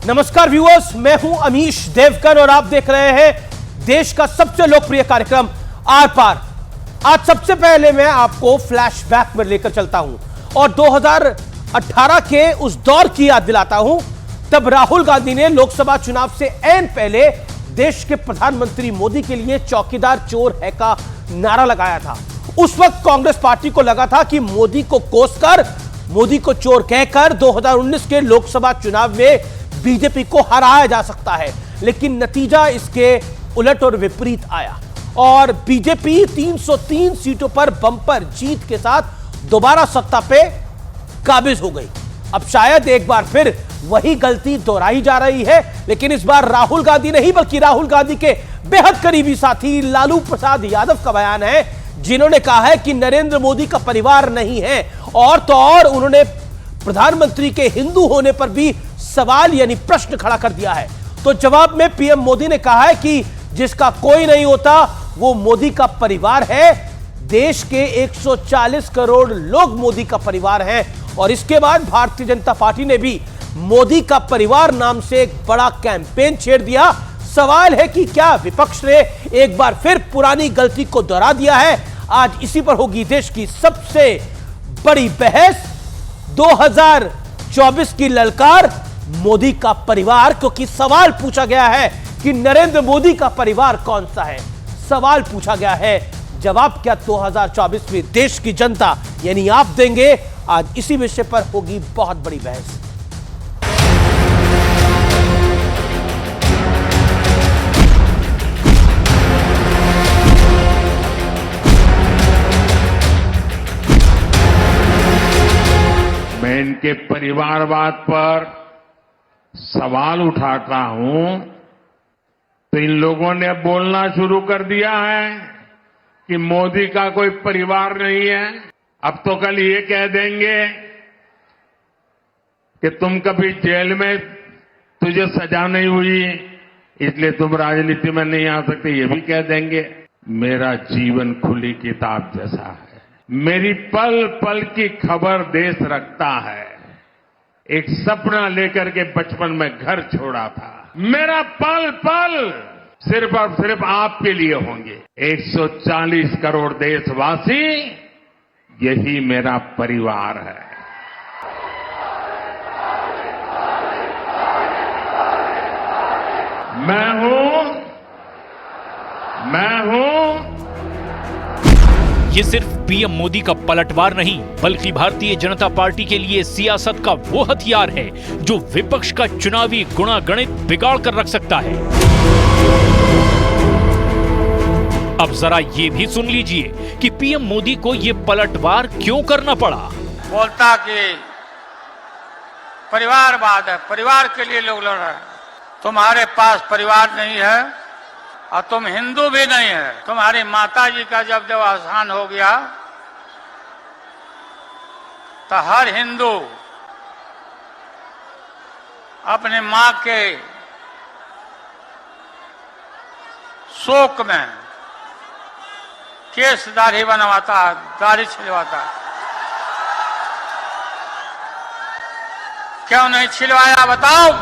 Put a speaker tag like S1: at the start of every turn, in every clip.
S1: नमस्कार व्यूअर्स, मैं हूं अमीश देवकर और आप देख रहे हैं देश का सबसे लोकप्रिय कार्यक्रम आर पार। आज सबसे पहले मैं आपको फ्लैशबैक में लेकर चलता हूं और 2018 के उस दौर की याद दिलाता हूं। तब राहुल गांधी ने लोकसभा चुनाव से ऐन पहले देश के प्रधानमंत्री मोदी के लिए चौकीदार चोर है का नारा लगाया था। उस वक्त कांग्रेस पार्टी को लगा था कि मोदी को कोसकर, मोदी को चोर कहकर 2019 के लोकसभा चुनाव में बीजेपी को हराया जा सकता है, लेकिन नतीजा इसके उलट और विपरीत आया और बीजेपी 303 सीटों पर बंपर जीत के साथ दोबारा सत्ता पे काबिज हो गई। अब शायद एक बार फिर वही गलती दोहराई जा रही है, लेकिन इस बार राहुल गांधी नहीं बल्कि राहुल गांधी के बेहद करीबी साथी लालू प्रसाद यादव का बयान है, जिन्होंने कहा है कि नरेंद्र मोदी का परिवार नहीं है और तो और उन्होंने प्रधानमंत्री के हिंदू होने पर भी सवाल यानी प्रश्न खड़ा कर दिया है। तो जवाब में पीएम मोदी ने कहा है कि जिसका कोई नहीं होता वो मोदी का परिवार है। देश के 140 करोड़ लोग मोदी का परिवार हैं और इसके बाद भारतीय जनता पार्टी ने भी मोदी का परिवार नाम से एक बड़ा कैंपेन छेड़ दिया। सवाल है कि क्या विपक्ष ने एक बार फिर पुरानी गलती को दोहरा दिया है? आज इसी पर होगी देश की सबसे बड़ी बहस। 2024 की ललकार मोदी का परिवार, क्योंकि सवाल पूछा गया है कि नरेंद्र मोदी का परिवार कौन सा है। सवाल पूछा गया है, जवाब क्या 2024 में देश की जनता यानी आप देंगे? आज इसी विषय पर होगी बहुत बड़ी बहस।
S2: मैं इनके परिवारवाद पर सवाल उठाता हूं तो इन लोगों ने बोलना शुरू कर दिया है कि मोदी का कोई परिवार नहीं है। अब तो कल ये कह देंगे कि तुम कभी जेल में तुझे सजा नहीं हुई इसलिए तुम राजनीति में नहीं आ सकते, ये भी कह देंगे। मेरा जीवन खुली किताब जैसा है, मेरी पल पल की खबर देश रखता है। एक सपना लेकर के बचपन में घर छोड़ा था, मेरा पल पल सिर्फ और सिर्फ आपके लिए होंगे। 140 करोड़ देशवासी, यही मेरा परिवार है। मैं हूं।
S3: ये सिर्फ पीएम मोदी का पलटवार नहीं, बल्कि भारतीय जनता पार्टी के लिए सियासत का वो हथियार है जो विपक्ष का चुनावी गुणागणित बिगाड़ कर रख सकता है। अब जरा ये भी सुन लीजिए कि पीएम मोदी को ये पलटवार क्यों करना पड़ा।
S4: बोलता कि परिवारवाद है, परिवार के लिए लोग लड़ रहे हैं। तुम्हारे पास परिवार नहीं है और तुम हिंदू भी नहीं है। तुम्हारी माता जी का जब अवसान हो गया तो हर हिंदू अपने मां के शोक में केस दाढ़ी बनवाता, दाढ़ी छिलवाता। क्यों नहीं छिलवाया बताओ?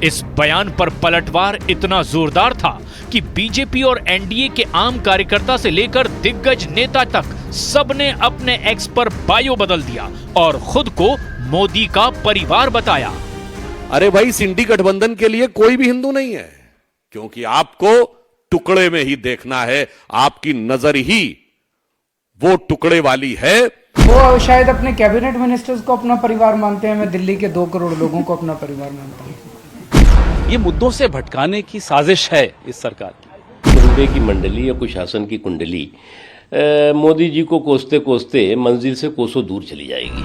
S3: इस बयान पर पलटवार इतना जोरदार था कि बीजेपी और एनडीए के आम कार्यकर्ता से लेकर दिग्गज नेता तक सबने अपने एक्स पर बायो बदल दिया और खुद को मोदी का परिवार बताया।
S5: अरे भाई, सिंडी गठबंधन के लिए कोई भी हिंदू नहीं है, क्योंकि आपको टुकड़े में ही देखना है। आपकी नजर ही वो टुकड़े वाली है।
S6: वो शायद अपने कैबिनेट मिनिस्टर्स को अपना परिवार मानते हैं, मैं दिल्ली के 2 करोड़ लोगों को अपना परिवार मानता हूं।
S7: ये मुद्दों से भटकाने की साजिश है इस सरकार की।
S8: कुंडे की मंडली या कुशासन की कुंडली मोदी जी को कोसते कोसते मंजिल से कोसों दूर चली जाएगी।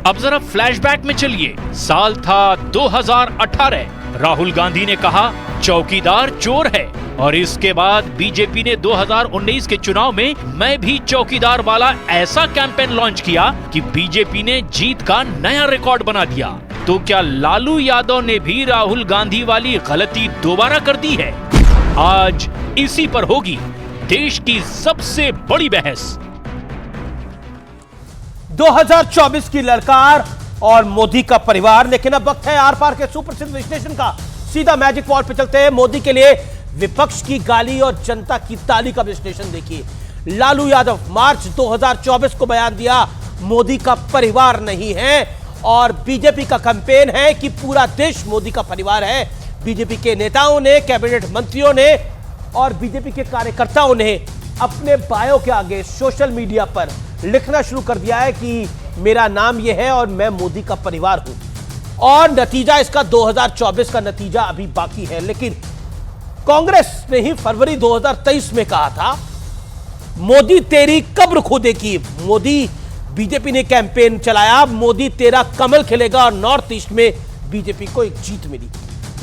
S3: अब जरा फ्लैशबैक में चलिए। साल था 2018। राहुल गांधी ने कहा चौकीदार चोर है और इसके बाद बीजेपी ने 2019 के चुनाव में मैं भी चौकीदार वाला ऐसा कैंपेन लॉन्च किया कि बीजेपी ने जीत का नया रिकॉर्ड बना दिया। तो क्या लालू यादव ने भी राहुल गांधी वाली गलती दोबारा कर दी है? आज इसी पर होगी देश की सबसे बड़ी बहस।
S1: 2024 की ललकार और मोदी का परिवार। लेकिन अब वक्त है आर पार के सुप्रसिद्ध विश्लेषण का। सीधा मैजिक वॉल पे चलते हैं। मोदी के लिए विपक्ष की गाली और जनता की ताली का विश्लेषण देखिए। लालू यादव मार्च 2024 को बयान दिया, मोदी का परिवार नहीं है, और बीजेपी का कैंपेन है कि पूरा देश मोदी का परिवार है। बीजेपी के नेताओं ने, कैबिनेट मंत्रियों ने और बीजेपी के कार्यकर्ताओं ने अपने बायो के आगे सोशल मीडिया पर लिखना शुरू कर दिया है कि मेरा नाम यह है और मैं मोदी का परिवार हूं। और नतीजा इसका 2024 का नतीजा अभी बाकी है। लेकिन कांग्रेस ने ही फरवरी 2023 में कहा था, मोदी तेरी कब्र खोदेगी। मोदी, बीजेपी ने कैंपेन चलाया, मोदी तेरा कमल खिलेगा, और नॉर्थ ईस्ट में बीजेपी को एक जीत मिली।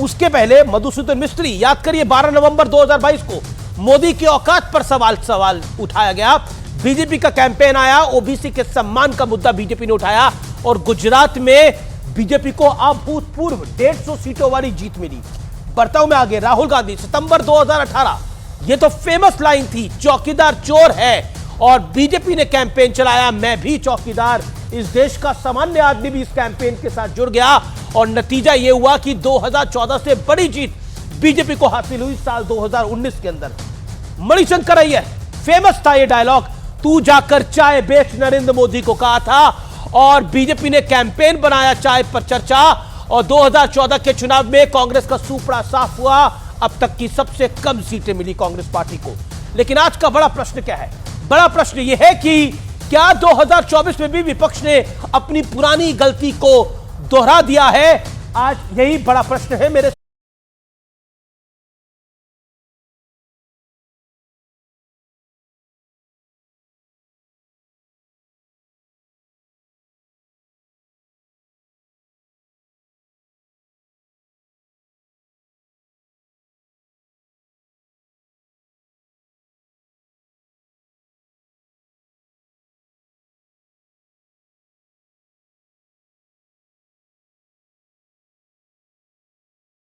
S1: उसके पहले मधुसूदन मिस्त्री, याद करिए 12 नवंबर 2022 को मोदी की औकात पर सवाल उठाया गया। बीजेपी का कैंपेन आया, ओबीसी के सम्मान का मुद्दा बीजेपी ने उठाया, और गुजरात में बीजेपी को अभूतपूर्व 150 सीटों वाली जीत मिली। बढ़ता हूं मैं आगे। राहुल गांधी, सितंबर 2018, यह तो फेमस लाइन थी, चौकीदार चोर है, और बीजेपी ने कैंपेन चलाया, मैं भी चौकीदार। इस देश का सामान्य आदमी भी इस कैंपेन के साथ जुड़ गया, और नतीजा यह हुआ कि 2014 से बड़ी जीत बीजेपी को हासिल हुई साल 2019 के अंदर। मणिशंकर अय्यर, फेमस था यह डायलॉग, तू जाकर चाय बेच, नरेंद्र मोदी को कहा था, और बीजेपी ने कैंपेन बनाया चाय पर चर्चा, और 2014 के चुनाव में कांग्रेस का सूपड़ा साफ हुआ। अब तक की सबसे कम सीटें मिली कांग्रेस पार्टी को। लेकिन आज का बड़ा प्रश्न क्या है? बड़ा प्रश्न यह है कि क्या 2024 में भी विपक्ष ने अपनी पुरानी गलती को दोहरा दिया है? आज यही बड़ा प्रश्न है। मेरे